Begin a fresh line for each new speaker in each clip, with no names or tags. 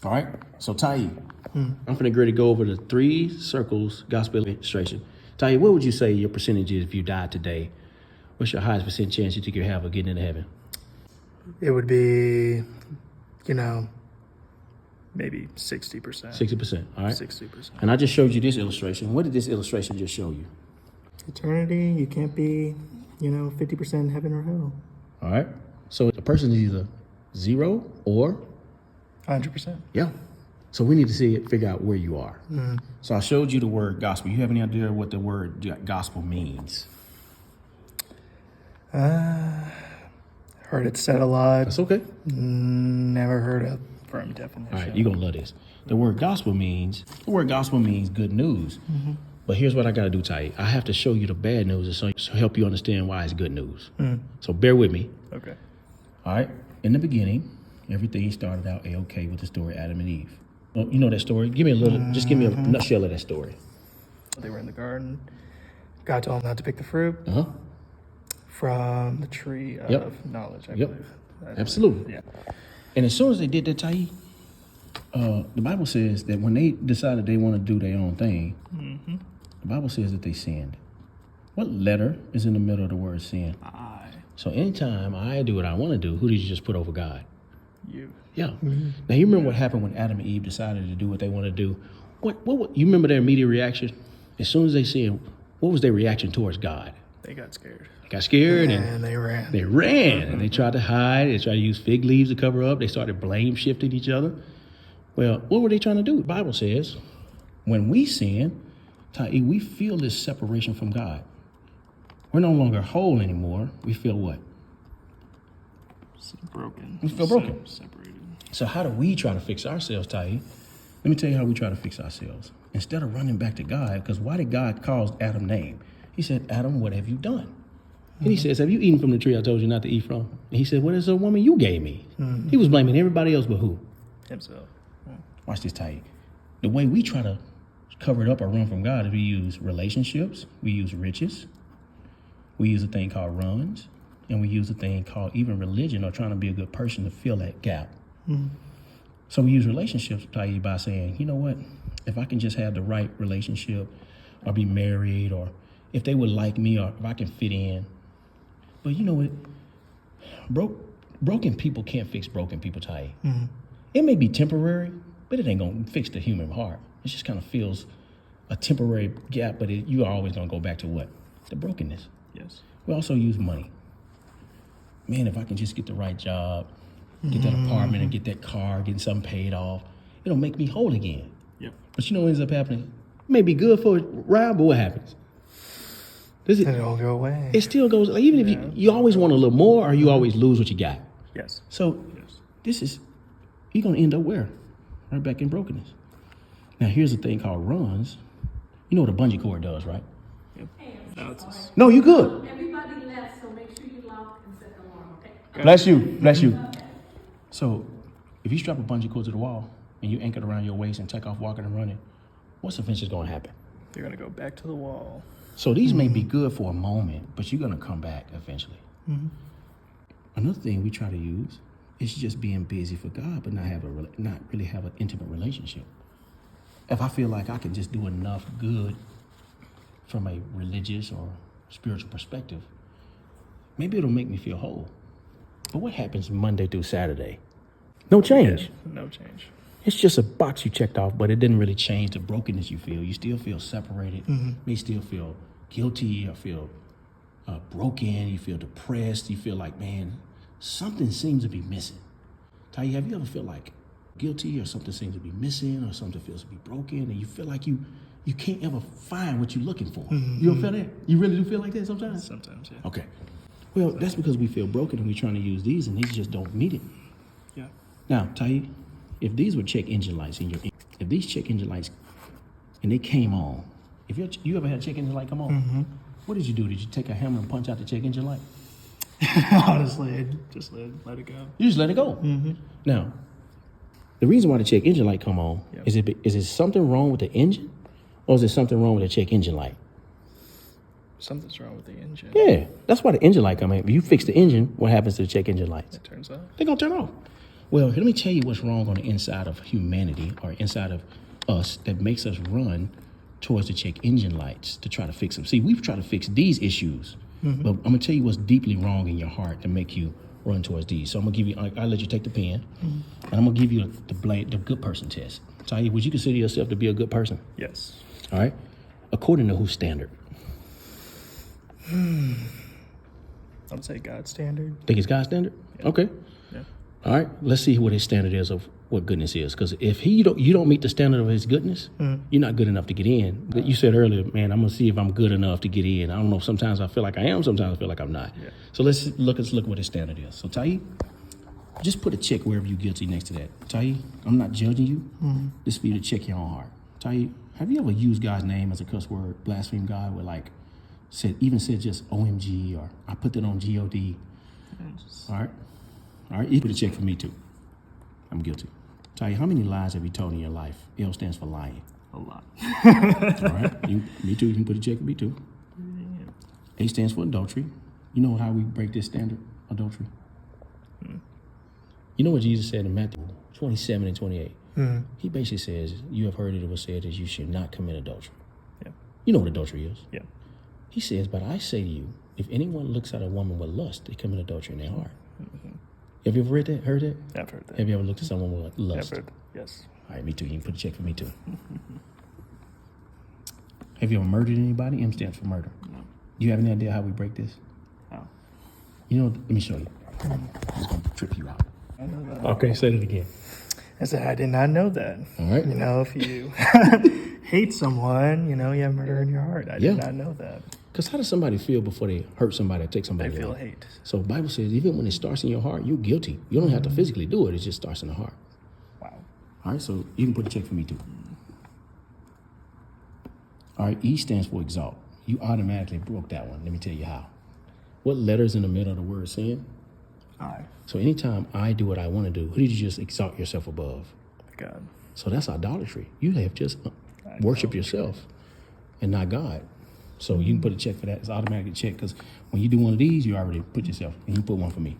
All right. So Ty, I'm finna agree to go over the 3 circles gospel illustration. Ty, what would you say your percentage is if you died today? What's your highest percent chance you think you have of getting into heaven?
It would be, maybe 60%.
60%. All right.
60%.
And I just showed you this illustration. What did this illustration just show you?
Eternity, you can't be, 50% heaven or hell.
All right. So a person is either 0 or
100%.
yeah. So we need to figure out where you are. So I showed you the word gospel. You have any idea what the word gospel means?
Heard it said a lot.
That's okay.
Never heard a firm definition.
All right, you're going to love this. The word gospel means good news. But here's what I got to do, Ty. I have to show you the bad news so help you understand why it's good news. So bear with me.
Okay.
All right. In the beginning, everything started out A-OK with the story Adam and Eve. Well, you know that story? Give me a nutshell of that story.
They were in the garden. God told them not to pick the fruit
Uh-huh.
from the tree of knowledge, I believe.
Absolutely.
Yeah.
And as soon as they did that, Ty, the Bible says that when they decided they want to do their own thing, the Bible says that they sinned. What letter is in the middle of the word sin?
I.
So anytime I do what I want to do, who did you just put over God?
You.
Yeah. Now you remember what happened when Adam and Eve decided to do what they want to do? What you remember their immediate reaction? As soon as they sinned, what was their reaction towards God?
They got scared.
They got scared
And they ran.
They ran and they tried to hide. They tried to use fig leaves to cover up. They started blame shifting each other. Well, what were they trying to do? The Bible says when we sin, we feel this separation from God. We're no longer whole anymore. We feel what?
Broken.
We feel broken.
Separated.
So how do we try to fix ourselves, Ty? Let me tell you how we try to fix ourselves. Instead of running back to God, because why did God call Adam name? He said, Adam, what have you done? And he says, have you eaten from the tree I told you not to eat from? And he said, what is the woman you gave me? He was blaming everybody else but who?
Himself.
Watch this, Ty. The way we try to cover it up or run from God is we use relationships, we use riches, we use a thing called runs, and we use a thing called even religion or trying to be a good person to fill that gap. So we use relationships, Ty, by saying, you know what? If I can just have the right relationship or be married or if they would like me or if I can fit in. But you know what? Broken people can't fix broken people, Ty. It may be temporary, but it ain't going to fix the human heart. It just kind of feels a temporary gap, but you are always going to go back to what? The brokenness.
Yes.
We also use money. Man, if I can just get the right job, get that apartment and get that car, getting something paid off, it'll make me whole again.
Yep.
But you know what ends up happening? It may be good for a ride, but what happens?
It all go away.
It still goes, like, even if you always want a little more or you always lose what you got.
Yes.
So you're going to end up where? Right back in brokenness. Now, here's a thing called runs. You know what a bungee cord does, right?
Yep. Now it's just,
No, you good.
Everybody left, so make sure you lock and set the alarm, okay?
Bless you. So if you strap a bungee cord to the wall and you anchor it around your waist and take off walking and running, what's eventually going to happen?
you're going to go back to the wall.
So these may be good for a moment, but you're going to come back eventually. Another thing we try to use is just being busy for God, but not really have an intimate relationship. If I feel like I can just do enough good from a religious or spiritual perspective, maybe it'll make me feel whole. But what happens Monday through Saturday? No change.
No change.
It's just a box you checked off, but it didn't really change the brokenness you feel. You still feel separated. You still feel guilty or feel broken. You feel depressed. You feel like, man, something seems to be missing. Ty, have you ever felt like guilty or something seems to be missing or something feels to be broken and you feel like you can't ever find what you're looking for? You don't feel that? You really do feel like that sometimes?
Sometimes, yeah.
Okay. Well, that's because we feel broken and we're trying to use these and these just don't meet it.
Yeah.
Now, Ty, if these were check engine lights if these check engine lights and they came on, if you ever had a check engine light come on, what did you do? Did you take a hammer and punch out the check engine light?
Honestly, just let it go.
You just let it go. Now, the reason why the check engine light come on, is it something wrong with the engine or is it something wrong with the check engine light?
Something's wrong with the engine.
Yeah, that's why the engine light come in. If you fix the engine, what happens to the check engine lights?
It turns out.
They're going to turn off. Well, let me tell you what's wrong on the inside of humanity or inside of us that makes us run towards the check engine lights to try to fix them. See, we've tried to fix these issues, but I'm gonna tell you what's deeply wrong in your heart to make you run towards these. So I'm gonna give you, I'll let you take the pen, and I'm gonna give you the good person test. Tahi, would you consider yourself to be a good person?
Yes.
All right. According to whose standard?
I would say God's standard.
Think it's God's standard?
Yeah.
Okay.
Yeah.
All right. Let's see what his standard is of what goodness is. Because if you don't meet the standard of his goodness, you're not good enough to get in. But you said earlier, man, I'm gonna see if I'm good enough to get in. I don't know. Sometimes I feel like I am. Sometimes I feel like I'm not.
Yeah.
So let's look what his standard is. So Tahi, just put a check wherever you're guilty next to that. Tahi, I'm not judging you. This for you to check your own heart. Tahi, have you ever used God's name as a cuss word, blaspheme God, with like said just OMG or I put that on GOD? All right. All right. You put a check for me too. I'm guilty. Tahi, how many lies have you told in your life? L stands for lying.
A lot.
All right. Me too. You can put a check for me too. A stands for adultery. You know how we break this standard? Adultery. You know what Jesus said in Matthew 27 and 28? He basically says, you have heard it was said that you should not commit adultery.
Yeah.
You know what adultery is.
Yeah.
He says, but I say to you, if anyone looks at a woman with lust, they commit adultery in their heart. Have you ever heard that?
I've heard that.
Have you ever looked at someone with lust?
I've heard. Yes.
All right, me too. You can put a check for me too. Have you ever murdered anybody? M stands for murder.
No.
Do you have any idea how we break this?
No.
You know, let me show you. I'm just going to trip you out.
I know that.
Okay, say it again.
I said I did not know that.
All right.
You know, if you hate someone, you know, you have murder in your heart. I did not know that.
Because how does somebody feel before they hurt somebody or take
They
somebody
feel
life?
hate.
So the Bible says even when it starts in your heart, you're guilty. You don't have to physically do it. It just starts in the heart.
Wow.
All right, so you can put a check for me too. All right, E stands for exalt. You automatically broke that one. Let me tell you how. What letter's in the middle of the word sin?
I.
So anytime I do what I want to do, who did you just exalt yourself above?
God.
So that's idolatry. You have just worshiped yourself and not God. So you can put a check for that. It's automatically check because when you do one of these, you already put yourself, and you put one for me.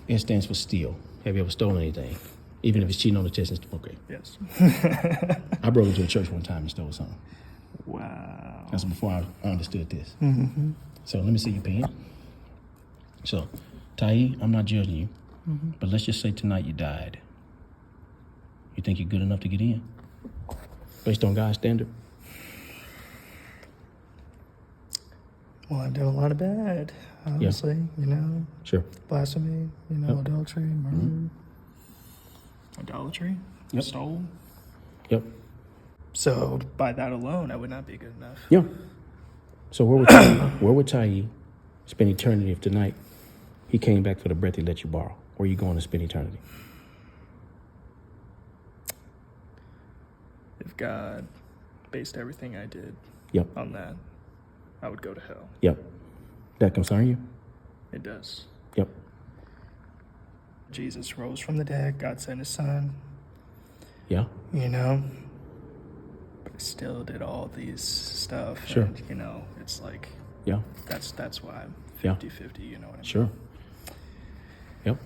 S stands for steal. Have you ever stolen anything? Even if it's cheating on the test? Okay.
Yes.
I broke into a church one time and stole something.
Wow.
That's before I understood this. So let me see your pen. So, Tahi, I'm not judging you, but let's just say tonight you died. You think you're good enough to get in? Based on God's standard?
Well, I've done a lot of bad, honestly. You know,
Sure.
blasphemy, you know, adultery, murder, idolatry,
Yep.
stole.
Yep.
So by that alone, I would not be good enough.
Yeah. So where would Tahi spend eternity if tonight he came back for the breath he let you borrow? Where are you going to spend eternity?
If God based everything I did
Yep.
on that, I would go to hell.
Yep. That concern you?
It does.
Yep.
Jesus rose from the dead. God sent his son,
Yeah.
you know, but he still did all these stuff.
Sure.
And, you know, it's like,
Yeah.
that's why I'm
Yeah.
50-50, you know what I mean?
Sure. Yep.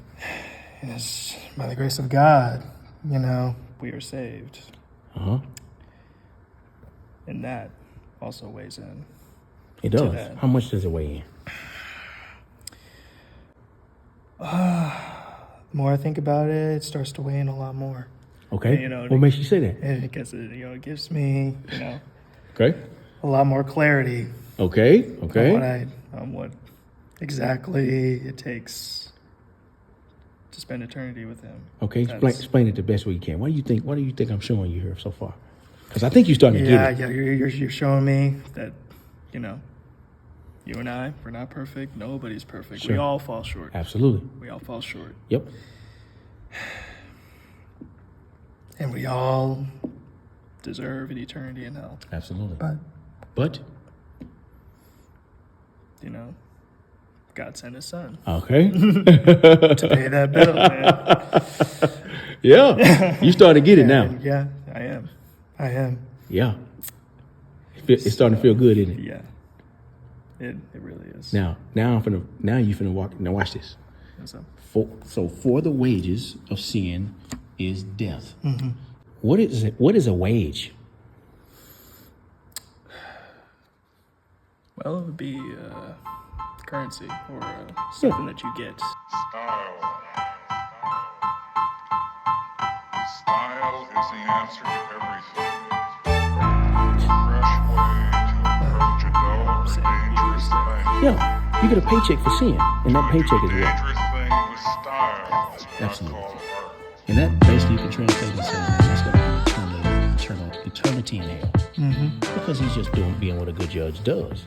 And it's by the grace of God, you know, we are saved.
Uh-huh.
And that also weighs in.
It does.
that.
How much does it weigh in?
The more I think about it, it starts to weigh in a lot more.
Okay.
You know,
What makes you say that?
And because it, you know, it gives me, you know,
Okay.
a lot more clarity
Okay. Okay.
on what exactly it takes to spend eternity with him.
Okay.
That's-
Explain it the best way you can. What do you think I'm showing you here so far? Because I think you're starting to
Yeah,
get it.
yeah, you're showing me that, you know, you and I, we're not perfect. Nobody's perfect.
Sure.
We all fall short.
Absolutely.
We all fall short.
Yep.
And we all deserve an eternity in hell.
Absolutely.
But,
But
you know, God sent his son
okay.
to pay that bill, man.
Yeah. You starting to get it now.
And yeah, I am.
Yeah. It's starting to feel good, isn't it?
Yeah. It really is.
Now you finna walk. Now watch this.
What's up?
For the wages of sin is death. What is it? What is a wage?
Well, it would be currency or something that you get.
Style. Style is the answer to everything. Fresh way to approach a dull or dangerous thing.
Yeah, you get a paycheck for sin, and that paycheck is what?
Dangerous thing with style is what I
Absolutely.
call art.
And that basically you can translate and say that's going to be eternity in hell. Because he's just being what a good judge does.